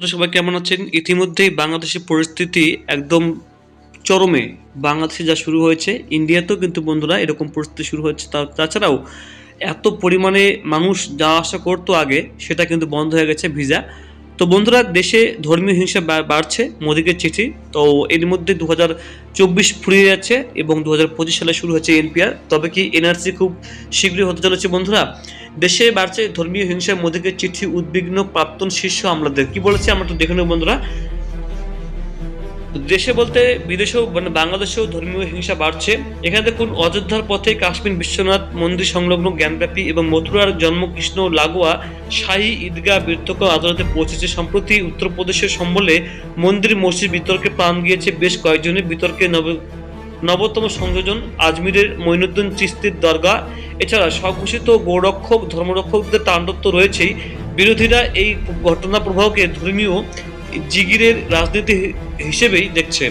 আপনারা সবাই কেমন আছেন? ইতিমধ্যেই বাংলাদেশের পরিস্থিতি একদম চরমে। বাংলাদেশে যা শুরু হয়েছে, ইন্ডিয়াতেও কিন্তু বন্ধুরা এরকম পরিস্থিতি শুরু হচ্ছে। তাছাড়াও এত পরিমাণে মানুষ যাওয়া আসা করতো আগে, সেটা কিন্তু বন্ধ হয়ে গেছে ভিসা। তো বন্ধুরা, দেশে ধর্মীয় হিংসা বাড়ছে, মোদিকে চিঠি। তো এর মধ্যে 2024 ফুরিয়ে যাচ্ছে এবং 2025 সালে শুরু হচ্ছে এনপিআর। তবে কি এনআরসি খুব শীঘ্রই হতে চলেছে বন্ধুরা? দেশে বাড়ছে ধর্মীয় হিংসা, মোদিকে চিঠি, উদ্বিগ্ন প্রাক্তন শীর্ষ আমলাদের। কি বলেছে আমরা তো দেখে নেব বন্ধুরা। দেশে বলতে বিদেশেও, মানে বাংলাদেশেও ধর্মীয় হিংসা বাড়ছে। এখানে দেখুন, অযোধ্যার পথে কাশ্মীর বিশ্বনাথ মন্দির সংলগ্ন জ্ঞানব্যাপী এবং মথুরার জন্মকৃষ্ণ লাগোয়া শাহী ঈদগাহ বিতর্ক আদালতে পৌঁছেছে। সম্প্রতি উত্তরপ্রদেশের সম্বলে মন্দির মসজিদ বিতর্কে প্রাণ গিয়েছে বেশ কয়েকজনের। বিতর্কে নবতম সংযোজন আজমিরের মঈনুদ্দিন চিশতির দরগা। এছাড়া স্বঘোষিত গৌরক্ষক ধর্মরক্ষকদের তাণ্ডব তো রয়েছেই। বিরোধীরা এই ঘটনা প্রবাহকে ধর্মীয় জিগিরের রাজনীতি হিসেবেই দেখছে।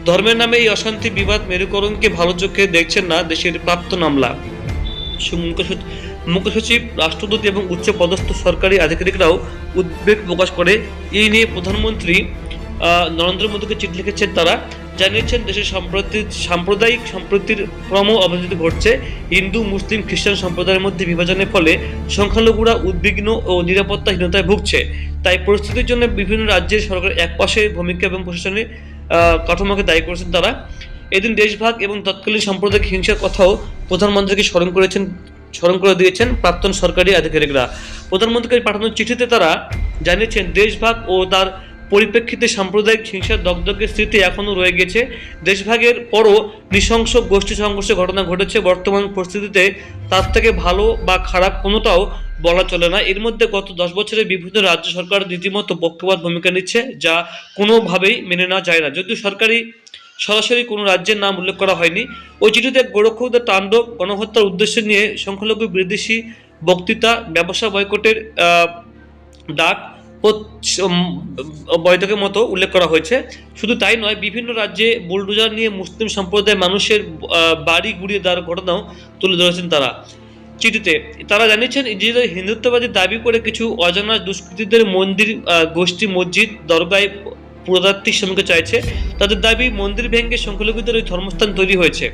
ধর্মের নামে এই অশান্তি বিবাদ মেরুকরণকে ভালো চোখে দেখছেন না দেশের প্রাক্তন আমলা, মুখ্য সচিব, রাষ্ট্রদূত এবং উচ্চ পদস্থ সরকারি আধিকারিকরাও উদ্বেগ প্রকাশ করে। এই নিয়ে প্রধানমন্ত্রী নরেন্দ্র মোদীকে চিঠি লিখেছেন। তারা জানিয়েছেন, দেশের সাম্প্রদায়িক সম্প্রীতির ক্রম অবনতি ঘটছে। হিন্দু, মুসলিম, খ্রিস্টান সম্প্রদায়ের মধ্যে বিভাজনের ফলে সংখ্যালঘুরা উদ্বিগ্ন ও নিরাপত্তাহীনতায় ভুগছে। তাই পরিস্থিতির জন্য বিভিন্ন রাজ্যের সরকার একপাশে ভূমিকা এবং প্রশাসনিক কাঠামোকে দায়ী করেছেন তারা। এদিন দেশভাগ এবং তৎকালীন সাম্প্রদায়িক হিংসার কথাও প্রধানমন্ত্রীকে স্মরণ করে দিয়েছেন প্রাক্তন সরকারি আধিকারিকরা। প্রধানমন্ত্রীকে পাঠানো চিঠিতে তারা জানিয়েছেন, দেশভাগ ও তার পরিপ্রেক্ষিতে সাম্প্রদায়িক হিংসার দগদগে স্মৃতি এখনও রয়ে গেছে। দেশভাগের পরও নৃশংস গোষ্ঠী সংঘর্ষের ঘটনা ঘটেছে। বর্তমান পরিস্থিতিতে তার থেকে ভালো বা খারাপ কোনোটাও বলা চলে না। এর মধ্যে গত 10 বছরে বিভিন্ন রাজ্য সরকার রীতিমতো পক্ষপাত ভূমিকা নিচ্ছে, যা কোনোভাবেই মেনে নেওয়া যায় না। যদিও সরাসরি কোনো রাজ্যের নাম উল্লেখ করা হয়নি। ওই চিঠিতে গোরক্ষকদের তাণ্ডব, গণহত্যার উদ্দেশ্য নিয়ে সংখ্যালঘু বিদ্বেষী বক্তৃতা, ব্যবসা বয়কটের ডাক, বৈঠকের মতো উল্লেখ করা হয়েছে। শুধু তাই নয়, বিভিন্ন রাজ্যে বুলডোজার নিয়ে মুসলিম সম্প্রদায়ের মানুষের বাড়ি গুড়িয়ে দেওয়ার ঘটনাও তুলে ধরেছেন তারা। চিঠিতে তারা জানিয়েছেন, নিজেদের হিন্দুত্ববাদী দাবি করে কিছু অজানা দুষ্কৃতীদের মন্দির, গোষ্ঠী, মসজিদ, দরগায় পুনরাবৃত্তির শ্রমিক চাইছে। তাদের দাবি, মন্দির ভেঙে সংখ্যালঘুদের ওই ধর্মস্থান তৈরি হয়েছে।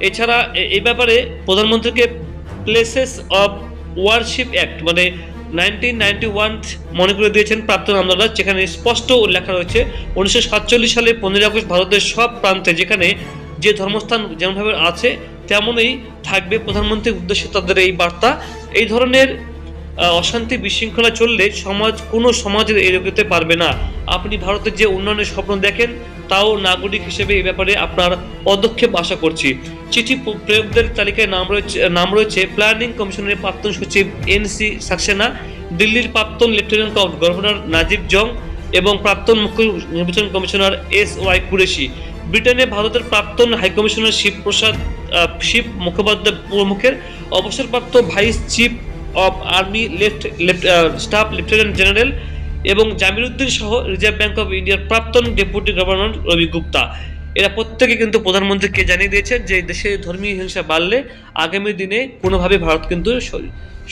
এছাড়া এই ব্যাপারে প্রধানমন্ত্রীকে প্লেসেস অফ ওয়ারশিপ অ্যাক্ট মানে 1991 মনে করে দিয়েছেন প্রাক্তন আমলারা, যেখানে স্পষ্ট লেখা রয়েছে 1947 সালে 15 আগস্ট ভারতের সব প্রান্তে যেখানে যে ধর্মস্থান যেমনভাবে আছে তেমনই থাকবে। প্রধানমন্ত্রীর উদ্দেশ্যে তাদের এই বার্তা। এই ধরনের অশান্তি বিশৃঙ্খলা চললে কোনো সমাজের এগোতে পারবে না। আপনি ভারতের যে উন্নয়নের স্বপ্ন দেখেন, তাও নাগরিক হিসেবে এই ব্যাপারে আপনার পদক্ষেপ আশা করছি। চিঠি প্রেরকদের তালিকায় নাম রয়েছে প্ল্যানিং কমিশনের প্রাক্তন সচিব NC সাক্সেনা, দিল্লির প্রাক্তন লেফটেন্যান্ট গভর্নর নাজিব জং এবং প্রাক্তন মুখ্য নির্বাচন কমিশনার SY কুরেশি। ব্রিটেনে ভারতের প্রাক্তন হাইকমিশনার শিব মুখোপাধ্যায় প্রমুখের, অবসরপ্রাপ্ত vice chief of army staff lieutenant general এবং জামিরুদ্দিন সহ রিজার্ভ ব্যাংক অফ ইন্ডিয়ার প্রাক্তন ডেপুটি গভর্নর রবি গুপ্তা। এরা প্রত্যেকে কিন্তু প্রধানমন্ত্রীকে জানিয়ে দিয়েছেন যে দেশে ধর্মীয় হিংসা বাড়লে আগামী দিনে কোনোভাবে ভারত কিন্তু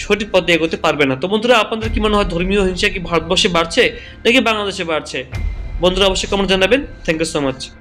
সঠিক পথে এগোতে পারবে না। তো বন্ধুরা, আপনাদের কি মনে হয়, ধর্মীয় হিংসা কি ভারতবর্ষে বাড়ছে নাকি বাংলাদেশে বাড়ছে? বন্ধুরা অবশ্যই কমেন্ট জানাবেন। Thank you so much.